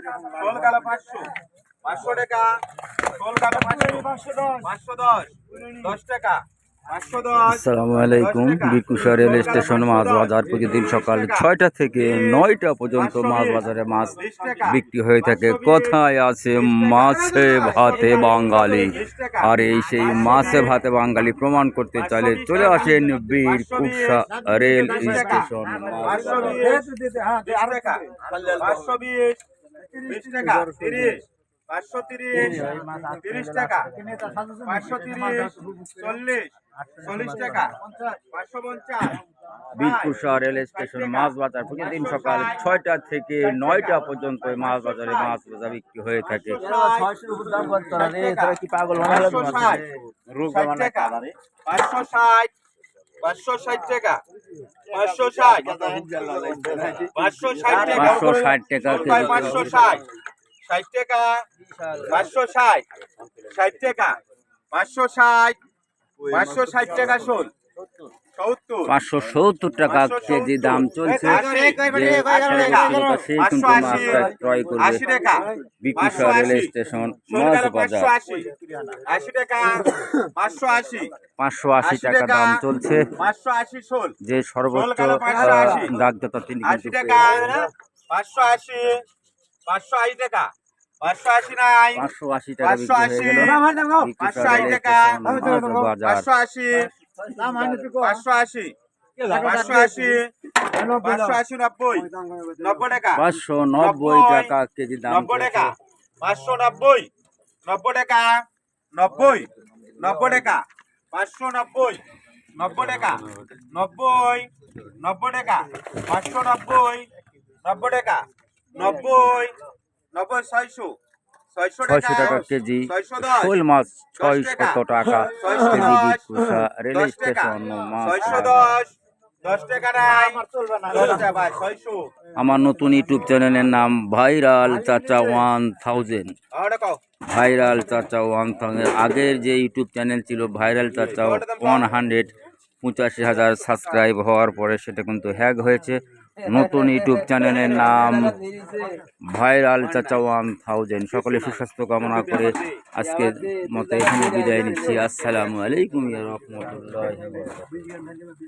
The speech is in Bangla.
শোল কালো 500 500 টাকা শোল কালো 510 10 টাকা 510। আসসালামু আলাইকুম। বিকুশা রেল স্টেশন মাছ বাজার প্রতিদিন সকাল 6টা থেকে 9টা পর্যন্ত মাছ বাজারে মাছ বিক্রি হয়ে থাকে। কোথায় আছে মাছে ভাতে বাঙালি? আর এই সেই মাছে ভাতে বাঙালি প্রমাণ করতে চাইলে চলে আসেন বিকুশা রেল স্টেশন। 520 টাকা 30 530 30 টাকা 530 40 40 টাকা 550। বিকুশা রেল স্টেশন মাছ বাজার প্রতিদিন সকাল 6টা থেকে 9টা পর্যন্ত মাছ বাজারে মাছ ভাজা বিক্রি হয়ে থাকে। 560 টাকা 560 টাকা 560 টাকা 560 60 টাকা 560 60 টাকা 560 560 টাকা শোল 570 টাকা কেজি দাম চলছে। সেই কিন্তু মাছটা ক্রয় করবে বিকুশা রেল স্টেশন মাছ বাজার। 80 টাকা 580 টাকা দাম চলছে। 580 শোল যে সর্বোচ্চ দাগদাতা তিনি কিন্তু 80 টাকা 580 580 টাকা 580 নাই 580 টাকা বিক্রি হয়ে গেল বিকুশা রেল স্টেশন মাছ বাজার। 580 580 90 টাকা 590 টাকা কেজি দাম 90 টাকা 590 90 টাকা 90 90 টাকা 590 90 টাকা 90 90 টাকা 590 90 টাকা 90 90 600 টাকা কেজি শোল মাছ 600 টাকা কেজি বিকুশা রেল স্টেশন মাছ বাজার। 10 টাকা নাই চলবে ভাই 600। আমার নতুন ইউটিউব চ্যানেলের নাম ভাইরাল চাচা 1000। ভাইরাল চাচা 1000 আগের যে ইউটিউব চ্যানেল ছিল ভাইরাল চাচা 185,000 সাবস্ক্রাইব হওয়ার পরে সেটা কিন্তু হ্যাক হয়েছে। নতুন ইউটিউব চ্যানেলের নাম ভাইরাল চাচা 1000। সকলে সুস্বাস্থ্য কামনা করে আজকের মতো এখানে বিদায় নিচ্ছি। আসসালামু আলাইকুম ওয়া রাহমাতুল্লাহি ওয়া বারাকাতুহু।